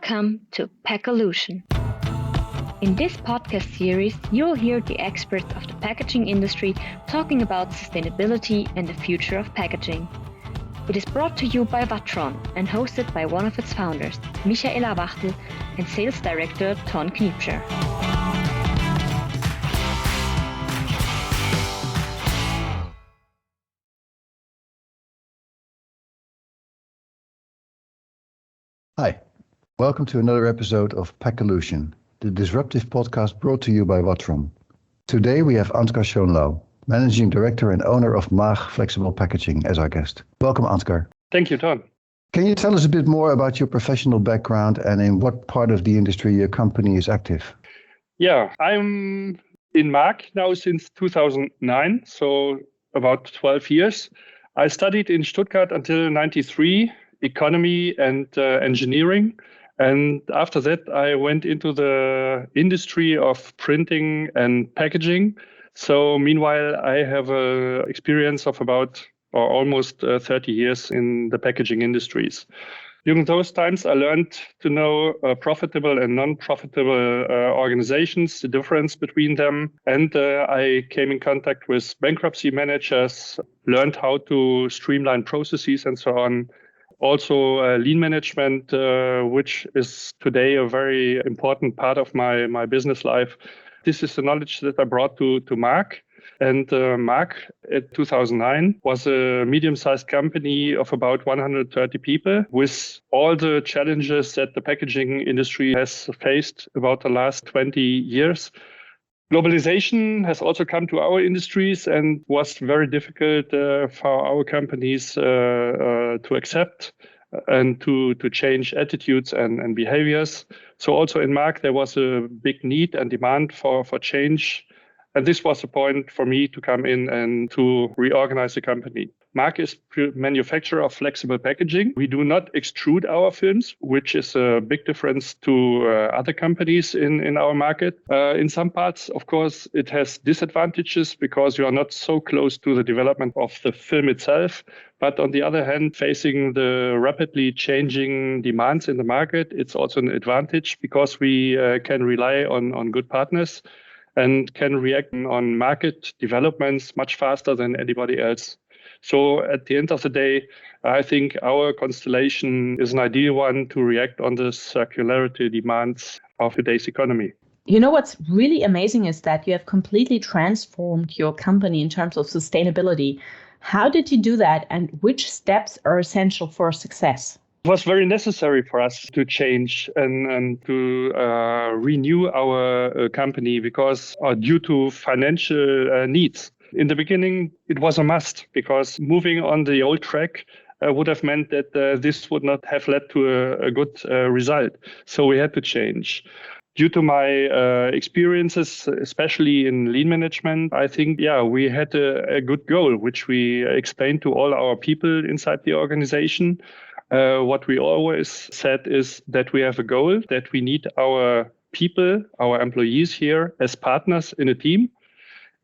Welcome to Packalution. In this podcast series, you'll hear the experts of the packaging industry talking about sustainability and the future of packaging. It is brought to you by Vatron and hosted by one of its founders, Michaela Wachtel, and Sales Director Ton Kniepscher. Hi, welcome to another episode of Packalution, the disruptive podcast brought to you by Vatron. Today we have Ansgar Schonlau, Managing Director and owner of Maag Flexible Packaging, as our guest. Welcome, Ansgar. Thank you, Ton. Can you tell us a bit more about your professional background and in what part of the industry your company is active? Yeah, I'm in Maag now since 2009, so about 12 years. I studied in Stuttgart until 93, economy and engineering. And after that, I went into the industry of printing and packaging. So meanwhile, I have an experience of about or almost 30 years in the packaging industries. During those times, I learned to know profitable and non-profitable organizations, the difference between them. And I came in contact with bankruptcy managers, learned how to streamline processes and so on. Also, lean management, which is today a very important part of my business life. This is the knowledge that I brought to Maag. And Maag, in 2009, was a medium-sized company of about 130 people with all the challenges that the packaging industry has faced about the last 20 years. Globalization has also come to our industries and was very difficult for our companies to accept and to change attitudes and behaviors. So also in Maag, there was a big need and demand for change. And this was the point for me to come in and to reorganize the company. Maag is manufacturer of flexible packaging. We do not extrude our films, which is a big difference to other companies in our market. In some parts, of course, it has disadvantages because you are not so close to the development of the film itself. But on the other hand, facing the rapidly changing demands in the market, it's also an advantage because we can rely on good partners and can react on market developments much faster than anybody else. So at the end of the day, I think our constellation is an ideal one to react on the circularity demands of today's economy. You know, what's really amazing is that you have completely transformed your company in terms of sustainability. How did you do that, and which steps are essential for success? It was very necessary for us to change and to renew our company because due to financial needs. In the beginning, it was a must because moving on the old track would have meant that this would not have led to a good result. So we had to change. Due to my experiences, especially in lean management, I think, we had a good goal, which we explained to all our people inside the organization. What we always said is that we have a goal, that we need our people, our employees here as partners in a team,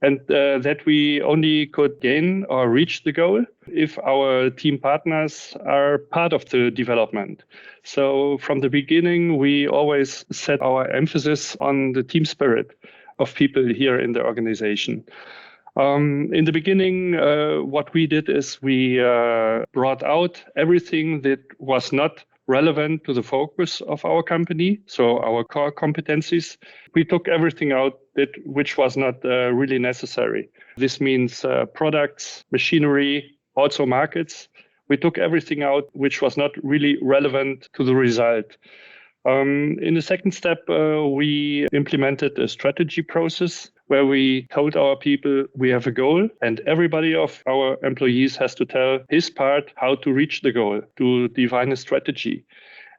and that we only could gain or reach the goal if our team partners are part of the development. So from the beginning, we always set our emphasis on the team spirit of people here in the organization. In the beginning, what we did is we brought out everything that was not relevant to the focus of our company, so our core competencies. We took everything out which was not really necessary. This means products, machinery, also markets. We took everything out which was not really relevant to the result. In the second step, we implemented a strategy process where we told our people we have a goal and everybody of our employees has to tell his part how to reach the goal, to define a strategy.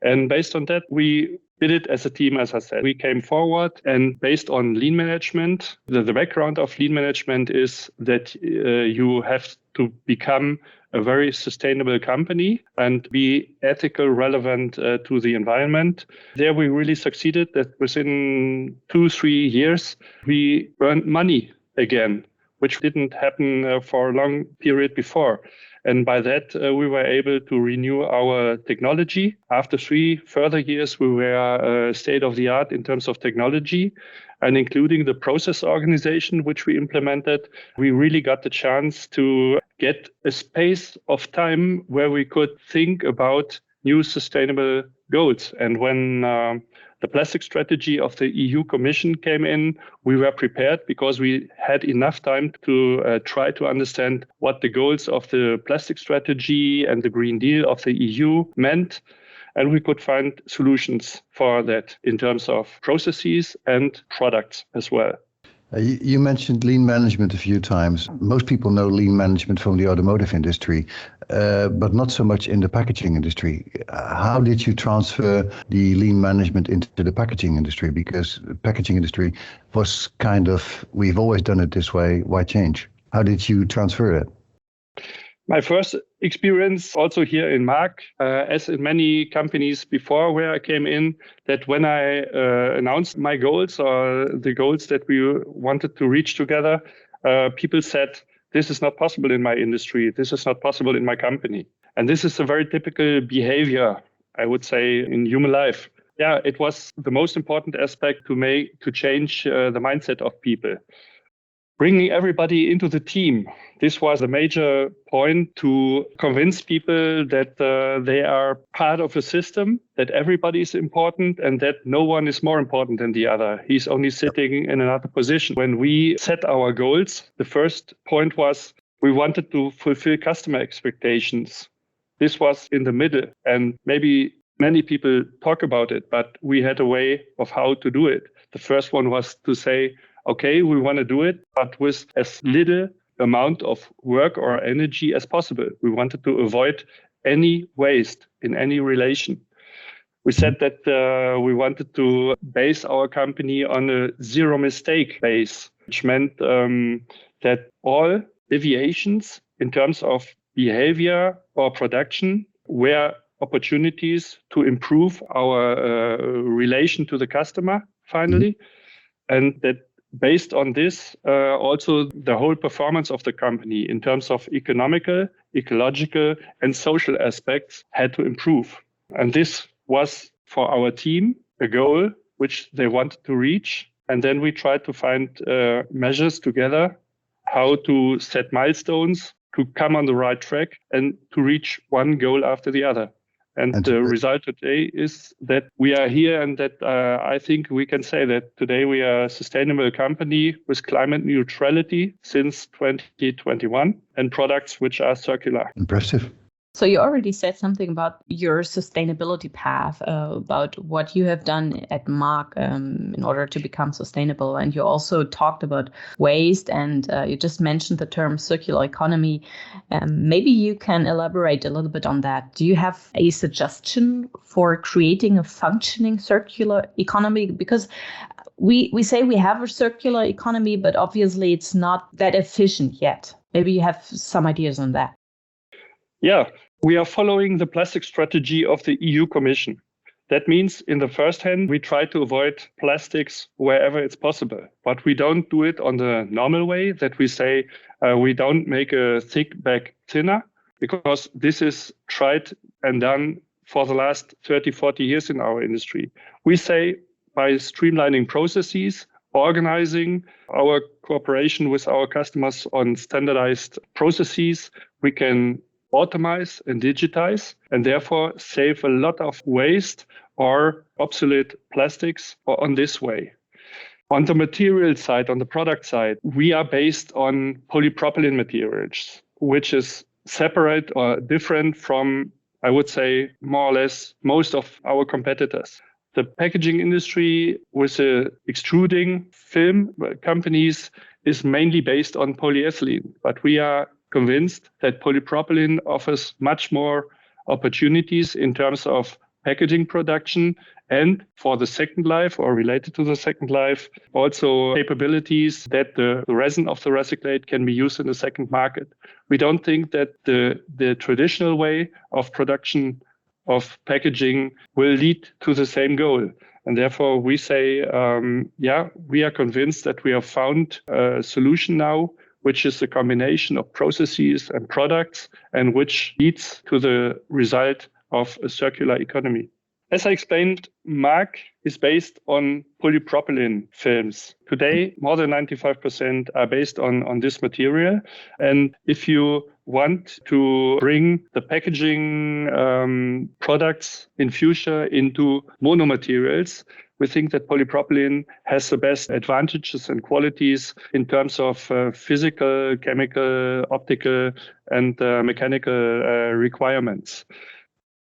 And based on that, we did it as a team, as I said. We came forward and based on lean management, the background of lean management is that you have to become a very sustainable company and be ethical, relevant to the environment. There we really succeeded that within 2-3 years, we earned money again, which didn't happen for a long period before. And by that, we were able to renew our technology. After 3 further years, we were state of the art in terms of technology, and including the process organization, which we implemented. We really got the chance to get a space of time where we could think about new sustainable goals. And when the plastic strategy of the EU Commission came in, we were prepared because we had enough time to try to understand what the goals of the plastic strategy and the Green Deal of the EU meant. And we could find solutions for that in terms of processes and products as well. You mentioned lean management a few times. Most people know lean management from the automotive industry, but not so much in the packaging industry. How did you transfer the lean management into the packaging industry? Because the packaging industry was kind of, we've always done it this way, why change? How did you transfer it? My first experience also here in Mark, as in many companies before where I came in, that when I announced my goals or the goals that we wanted to reach together, people said, this is not possible in my industry. This is not possible in my company. And this is a very typical behavior, I would say, in human life. Yeah, it was the most important aspect to change the mindset of people. Bringing everybody into the team. This was a major point to convince people that they are part of a system, that everybody is important and that no one is more important than the other. He's only sitting in another position. When we set our goals, the first point was we wanted to fulfill customer expectations. This was in the middle, and maybe many people talk about it, but we had a way of how to do it. The first one was to say, okay, we want to do it, but with as little amount of work or energy as possible. We wanted to avoid any waste in any relation. We said that we wanted to base our company on a zero mistake base, which meant that all deviations in terms of behavior or production were opportunities to improve our relation to the customer finally, and that based on this, also the whole performance of the company in terms of economical, ecological, and social aspects had to improve. And this was for our team a goal which they wanted to reach. And then we tried to find measures together, how to set milestones, to come on the right track and to reach one goal after the other. And the result today is that we are here, and that I think we can say that today we are a sustainable company with climate neutrality since 2021 and products which are circular. Impressive. So you already said something about your sustainability path, about what you have done at Mark in order to become sustainable. And you also talked about waste, and you just mentioned the term circular economy. Maybe you can elaborate a little bit on that. Do you have a suggestion for creating a functioning circular economy? Because we say we have a circular economy, but obviously it's not that efficient yet. Maybe you have some ideas on that. Yeah, we are following the plastic strategy of the EU Commission. That means in the first hand, we try to avoid plastics wherever it's possible. But we don't do it on the normal way that we say we don't make a thick bag thinner, because this is tried and done for the last 30, 40 years in our industry. We say by streamlining processes, organizing our cooperation with our customers on standardized processes, we can automate and digitize, and therefore save a lot of waste or obsolete plastics on this way. On the material side, on the product side, we are based on polypropylene materials, which is separate or different from, I would say, more or less most of our competitors. The packaging industry with the extruding film companies is mainly based on polyethylene, but we are convinced that polypropylene offers much more opportunities in terms of packaging production, and for the second life or related to the second life, also capabilities that the resin of the recyclate can be used in the second market. We don't think that the traditional way of production of packaging will lead to the same goal. And therefore we say, we are convinced that we have found a solution now which is the combination of processes and products, and which leads to the result of a circular economy. As I explained, MARC is based on polypropylene films. Today, more than 95% are based on this material. And if you want to bring the packaging products in future into monomaterials, we think that polypropylene has the best advantages and qualities in terms of physical, chemical, optical, and mechanical requirements.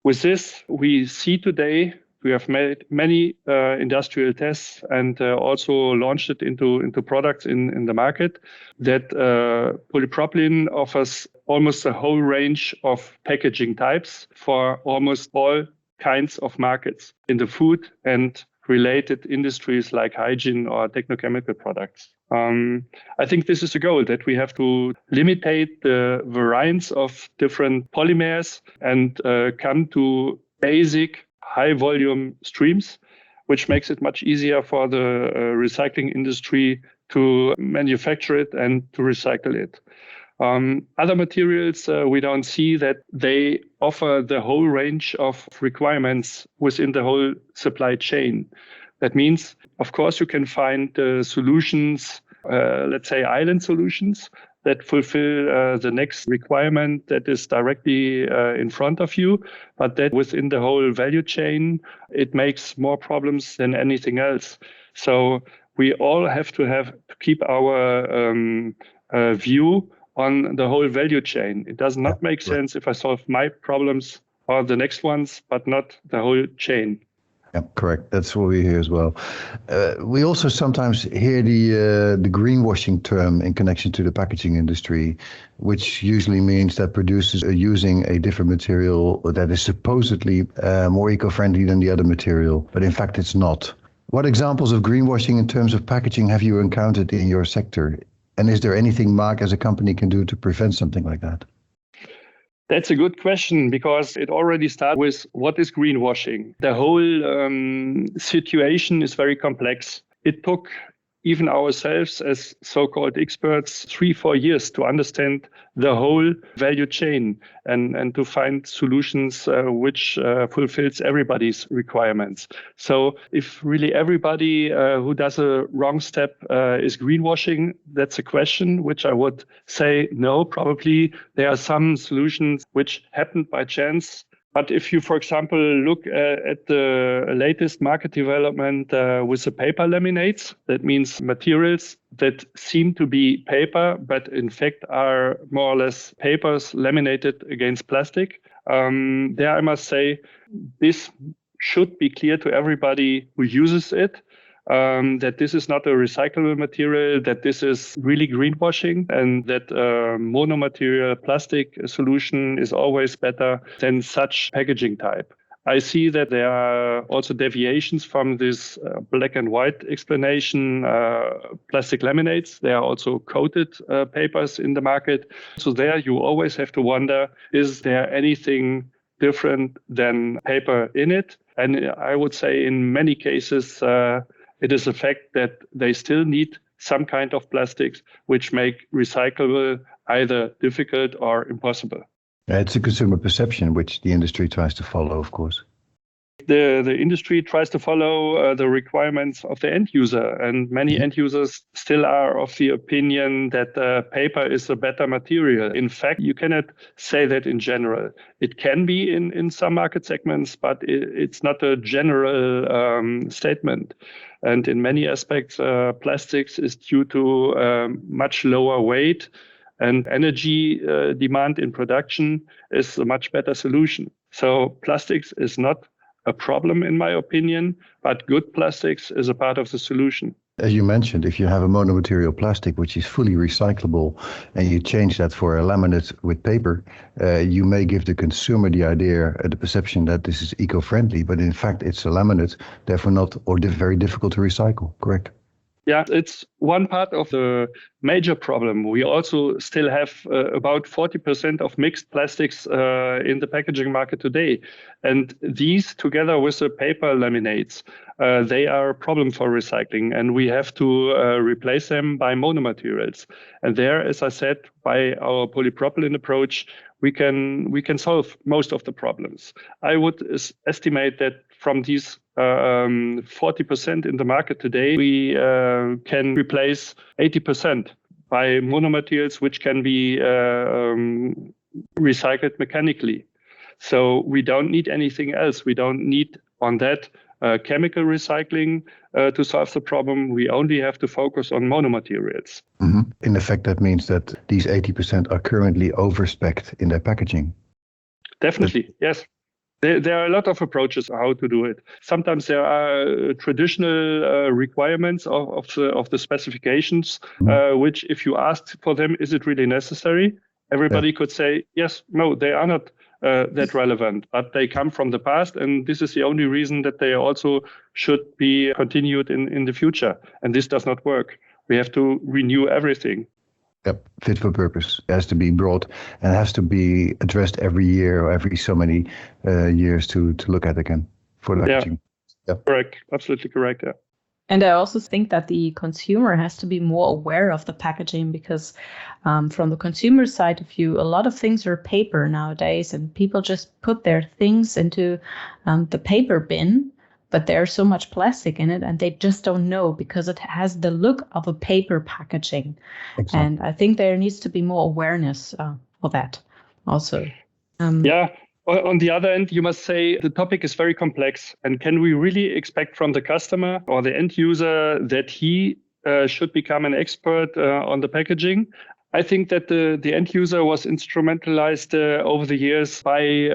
With this, we see today, we have made many industrial tests and also launched it into products in the market, that polypropylene offers almost a whole range of packaging types for almost all kinds of markets in the food and related industries like hygiene or technochemical products. I think this is the goal, that we have to limitate the variance of different polymers and come to basic high volume streams, which makes it much easier for the recycling industry to manufacture it and to recycle it. Other materials, we don't see that they offer the whole range of requirements within the whole supply chain. That means, of course, you can find solutions, let's say island solutions, that fulfill the next requirement that is directly in front of you, but that within the whole value chain, it makes more problems than anything else. So we all have to keep our view on the whole value chain. It does not make sense if I solve my problems or the next ones, but not the whole chain. Yeah, correct. That's what we hear as well. We also sometimes hear the greenwashing term in connection to the packaging industry, which usually means that producers are using a different material that is supposedly more eco-friendly than the other material, but in fact it's not. What examples of greenwashing in terms of packaging have you encountered in your sector? And is there anything MARC as a company can do to prevent something like that? That's a good question, because it already starts with what is greenwashing. The whole situation is very complex. It took even ourselves as so-called experts 3-4 years to understand the whole value chain and to find solutions which fulfills everybody's requirements. So if really everybody who does a wrong step is greenwashing, that's a question which I would say no, probably there are some solutions which happened by chance. But if you, for example, look at the latest market development with the paper laminates, that means materials that seem to be paper, but in fact are more or less papers laminated against plastic. There I must say, this should be clear to everybody who uses it, that this is not a recyclable material, that this is really greenwashing, and that monomaterial plastic solution is always better than such packaging type. I see that there are also deviations from this black and white explanation, plastic laminates. There are also coated papers in the market. So there you always have to wonder, is there anything different than paper in it? And I would say in many cases, it is a fact that they still need some kind of plastics which make recyclable either difficult or impossible. It's a consumer perception which the industry tries to follow, of course. The industry tries to follow the requirements of the end user, and many end users still are of the opinion that paper is a better material. In fact, you cannot say that in general. It can be in some market segments, but it's not a general statement. And in many aspects, plastics is due to much lower weight, and energy demand in production is a much better solution. So plastics is not a problem, in my opinion, but good plastics is a part of the solution. As you mentioned, if you have a monomaterial plastic which is fully recyclable and you change that for a laminate with paper, you may give the consumer the idea, the perception that this is eco-friendly, but in fact it's a laminate, therefore not, or very difficult to recycle, correct? Yeah, it's one part of the major problem. We also still have about 40% of mixed plastics in the packaging market today. And these, together with the paper laminates, they are a problem for recycling. And we have to replace them by monomaterials. And there, as I said, by our polypropylene approach, we can solve most of the problems. I would estimate that from these 40% in the market today, we can replace 80% by monomaterials, which can be recycled mechanically. So we don't need anything else. We don't need on that chemical recycling to solve the problem. We only have to focus on monomaterials. Mm-hmm. In effect, that means that these 80% are currently overspec'd in their packaging. Definitely, yes. There are a lot of approaches how to do it. Sometimes there are traditional requirements of the specifications, which if you ask for them, is it really necessary? Everybody could say, yes, no, they are not that relevant, but they come from the past. And this is the only reason that they also should be continued in the future. And this does not work. We have to renew everything. Yep, fit for purpose. It has to be brought and has to be addressed every year or every so many years to look at again for the packaging. Yeah, correct. Absolutely correct. Yeah. And I also think that the consumer has to be more aware of the packaging because from the consumer side of view, a lot of things are paper nowadays and people just put their things into the paper bin. But there's so much plastic in it and they just don't know because it has the look of a paper packaging. Exactly. And I think there needs to be more awareness for that also. Yeah. On the other end, you must say the topic is very complex. And can we really expect from the customer or the end user that he should become an expert on the packaging? I think that the end user was instrumentalized over the years by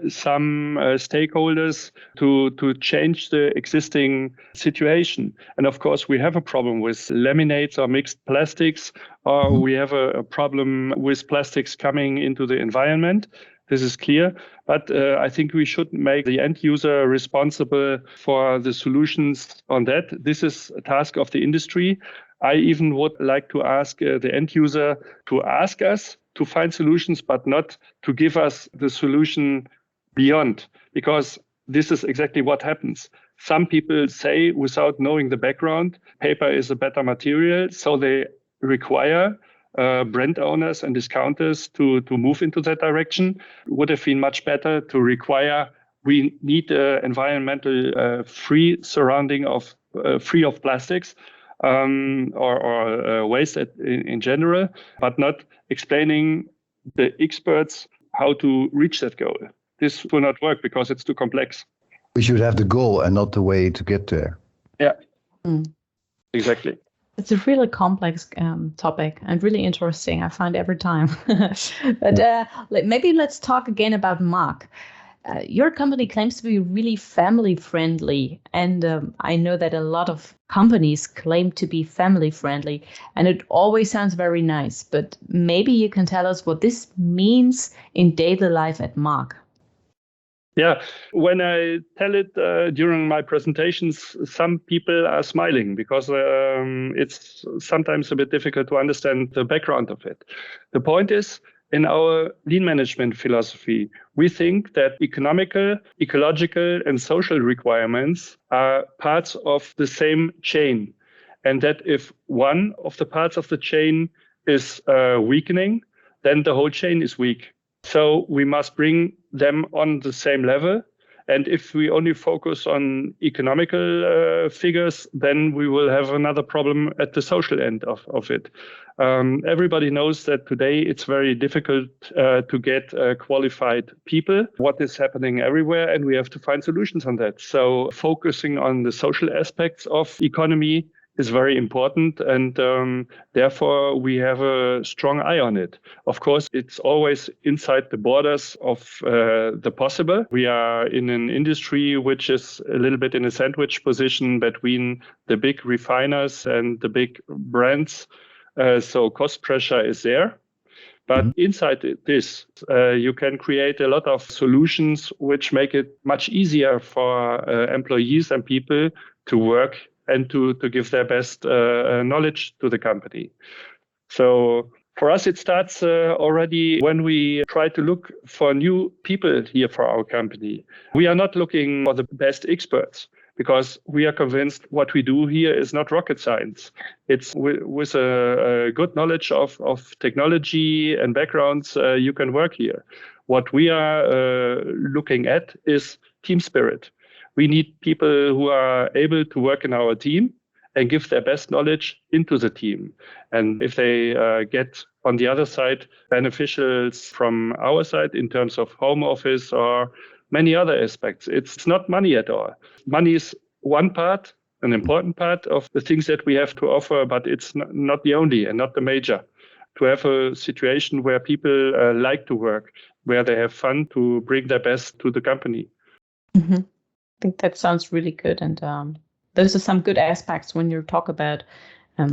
some stakeholders to change the existing situation. And of course, we have a problem with laminates or mixed plastics, or we have a problem with plastics coming into the environment. This is clear. But I think we should make the end user responsible for the solutions on that. This is a task of the industry. I even would like to ask the end user to ask us to find solutions, but not to give us the solution beyond, because this is exactly what happens. Some people say, without knowing the background, paper is a better material, so they require brand owners and discounters to move into that direction. It would have been much better to require we need environmental free surrounding of free of plastics. Or waste in general, but not explaining the experts how to reach that goal. This will not work because it's too complex. We should have the goal and not the way to get there. Yeah, exactly. It's a really complex topic and really interesting. I find every time. But maybe let's talk again about Mark. Your company claims to be really family friendly. And I know that a lot of companies claim to be family friendly. And it always sounds very nice. But maybe you can tell us what this means in daily life at Mark. Yeah, when I tell it during my presentations, some people are smiling because it's sometimes a bit difficult to understand the background of it. The point is, in our lean management philosophy, we think that economical, ecological, and social requirements are parts of the same chain. And that if one of the parts of the chain is weakening, then the whole chain is weak. So we must bring them on the same level. And if we only focus on economical figures, then we will have another problem at the social end of it. Everybody knows that today it's very difficult to get qualified people. What is happening everywhere, and we have to find solutions on that. So focusing on the social aspects of economy is very important, and therefore we have a strong eye on it. Of course, it's always inside the borders of the possible. We are in an industry which is a little bit in a sandwich position between the big refiners and the big brands. So cost pressure is there. But inside this, you can create a lot of solutions which make it much easier for employees and people to work and to give their best knowledge to the company. So for us, it starts already when we try to look for new people here for our company. We are not looking for the best experts, because we are convinced what we do here is not rocket science. It's with a good knowledge of technology and backgrounds, you can work here. What we are looking at is team spirit. We need people who are able to work in our team and give their best knowledge into the team. And if they get on the other side beneficials from our side in terms of home office or many other aspects, it's not money at all. Money is one part, an important part of the things that we have to offer, but it's not the only and not the major. To have a situation where people like to work, where they have fun to bring their best to the company. Mm-hmm. I think that sounds really good. And those are some good aspects when you talk about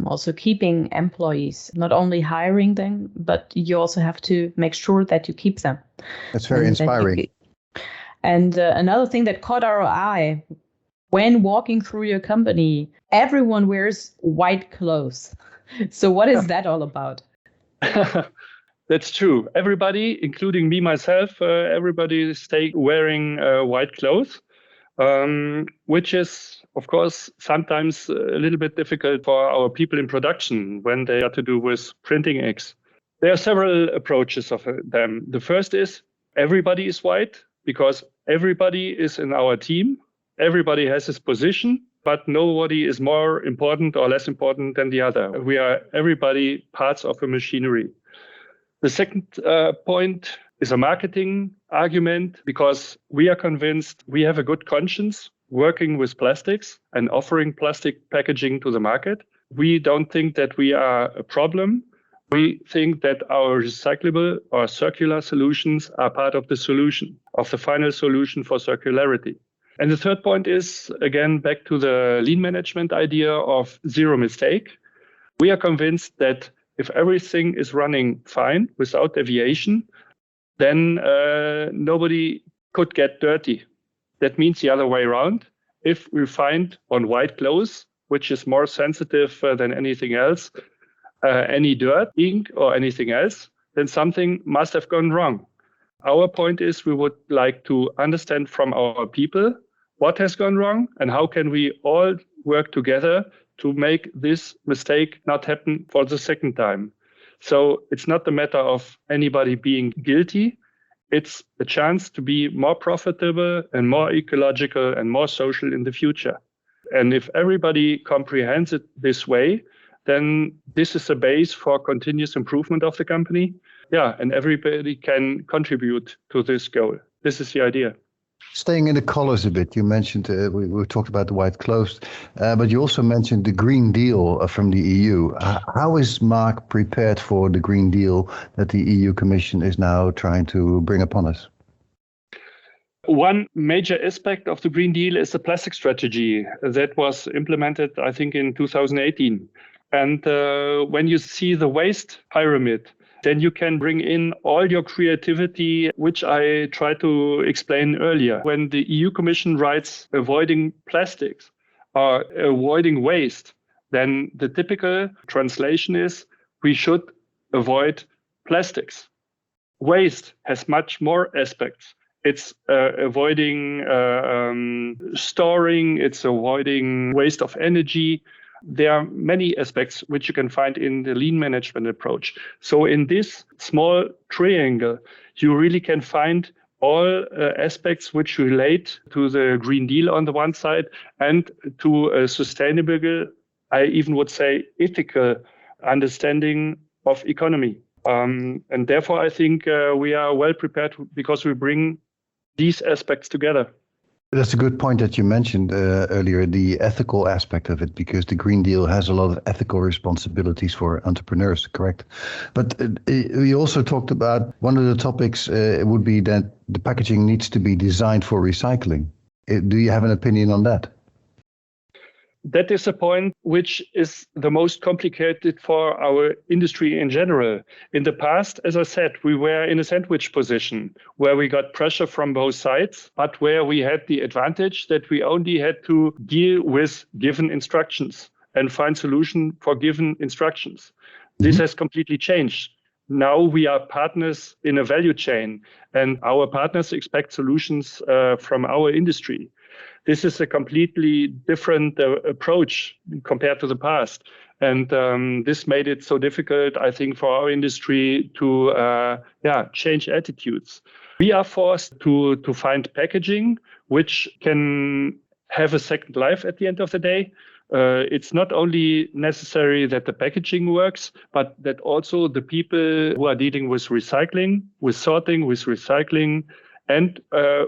also keeping employees, not only hiring them, but you also have to make sure that you keep them. That's very inspiring. And another thing that caught our eye, when walking through your company, everyone wears white clothes. So what is that all about? That's true. Everybody, including me, myself, everybody stay wearing white clothes, which is, of course, sometimes a little bit difficult for our people in production when they have to do with printing inks. There are several approaches of them. The first is everybody is white because everybody is in our team. Everybody has his position, but nobody is more important or less important than the other. We are everybody parts of a machinery. The second point is a marketing argument, because we are convinced we have a good conscience working with plastics and offering plastic packaging to the market. We don't think that we are a problem. We think that our recyclable or circular solutions are part of the solution, of the final solution for circularity. And the third point is, again, back to the lean management idea of zero mistake. We are convinced that if everything is running fine without deviation, then nobody could get dirty. That means the other way around. If we find on white clothes, which is more sensitive than anything else, any dirt, ink, or anything else, then something must have gone wrong. Our point is we would like to understand from our people what has gone wrong and how can we all work together to make this mistake not happen for the second time. So it's not a matter of anybody being guilty. It's a chance to be more profitable and more ecological and more social in the future. And if everybody comprehends it this way, then this is a base for continuous improvement of the company. Yeah, and everybody can contribute to this goal. This is the idea. Staying in the colors a bit, you mentioned, we talked about the white clothes, but you also mentioned the Green Deal from the EU. How is Maag prepared for the Green Deal that the EU Commission is now trying to bring upon us? One major aspect of the Green Deal is the plastic strategy that was implemented, I think, in 2018. And when you see the waste pyramid, then you can bring in all your creativity, which I tried to explain earlier. When the EU Commission writes avoiding plastics or avoiding waste, then the typical translation is we should avoid plastics. Waste has much more aspects. It's avoiding storing, it's avoiding waste of energy. There are many aspects which you can find in the lean management approach. So in this small triangle, you really can find all aspects which relate to the Green Deal on the one side and to a sustainable, I even would say ethical understanding of economy. And therefore, I think we are well prepared because we bring these aspects together. That's a good point that you mentioned earlier, the ethical aspect of it, because the Green Deal has a lot of ethical responsibilities for entrepreneurs, correct? But we also talked about one of the topics would be that the packaging needs to be designed for recycling. Do you have an opinion on that? that is a point which is the most complicated for our industry in general. In the past, as I said, we were in a sandwich position where we got pressure from both sides, but where we had the advantage that we only had to deal with given instructions and find solution for given instructions. This has completely changed. Now we are partners in a value chain, and our partners expect solutions from our industry. This is a completely different approach compared to the past. And this made it so difficult, I think, for our industry to change attitudes. We are forced to find packaging which can have a second life at the end of the day. It's not only necessary that the packaging works, but that also the people who are dealing with recycling, with sorting, with recycling, and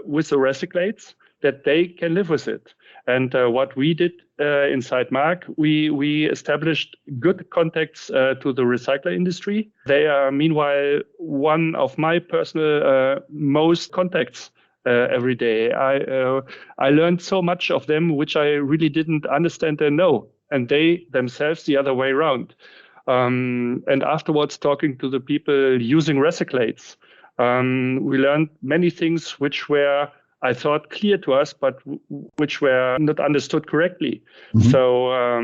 with the recyclates, that they can live with it. And what we did inside Mark, we established good contacts to the recycler industry. They are, meanwhile, one of my personal most contacts every day. I learned so much of them, which I really didn't understand and know. And they themselves the other way around. And afterwards, talking to the people using recyclates, we learned many things which were, I thought, clear to us, but which were not understood correctly. So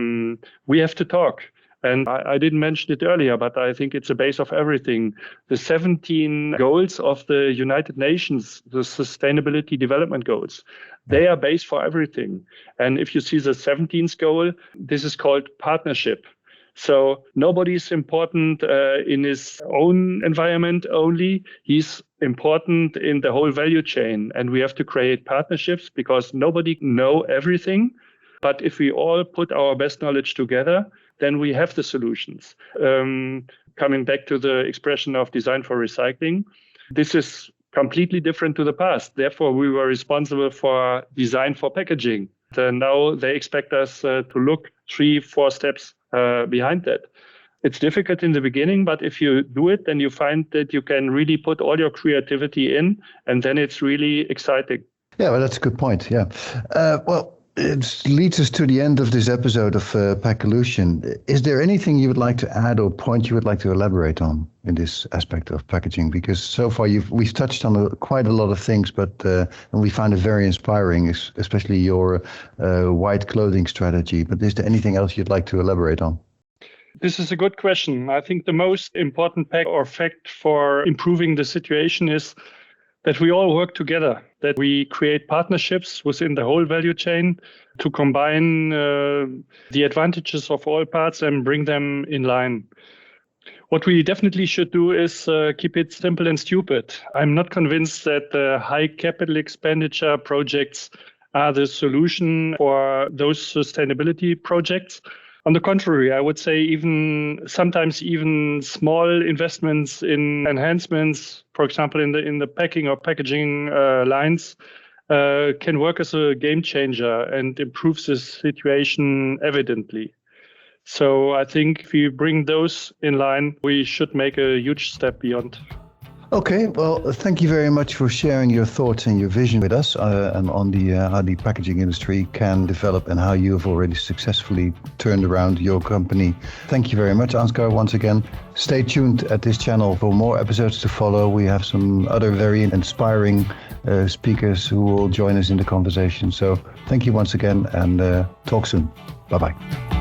we have to talk. And I didn't mention it earlier, but I think it's a base of everything. The 17 goals of the United Nations, the Sustainability Development Goals, they are base for everything. And if you see the 17th goal, this is called partnership. So nobody is important in his own environment only. He's important in the whole value chain. And we have to create partnerships because nobody knows everything. But if we all put our best knowledge together, then we have the solutions. Coming back to the expression of design for recycling, this is completely different to the past. Therefore, we were responsible for design for packaging. Now they expect us to look 3-4 steps behind that. It's difficult in the beginning, but if you do it, then you find that you can really put all your creativity in, and then it's really exciting. Yeah, well, that's a good point. Yeah. It leads us to the end of this episode of Packolution. Is there anything you would like to add or point you would like to elaborate on in this aspect of packaging? Because so far we've touched on quite a lot of things, but and we find it very inspiring, especially your white clothing strategy. But is there anything else you'd like to elaborate on? This is a good question. I think the most important fact for improving the situation is that we all work together, that we create partnerships within the whole value chain to combine the advantages of all parts and bring them in line. What we definitely should do is keep it simple and stupid. I'm not convinced that high capital expenditure projects are the solution for those sustainability projects. On the contrary, I would say sometimes even small investments in enhancements, for example, in the packing or packaging lines, can work as a game changer and improves the situation evidently. So I think if we bring those in line, we should make a huge step beyond. Okay, well, thank you very much for sharing your thoughts and your vision with us and on how the packaging industry can develop and how you have already successfully turned around your company. Thank you very much, Ansgar, once again. Stay tuned at this channel for more episodes to follow. We have some other very inspiring speakers who will join us in the conversation. So thank you once again and talk soon. Bye-bye.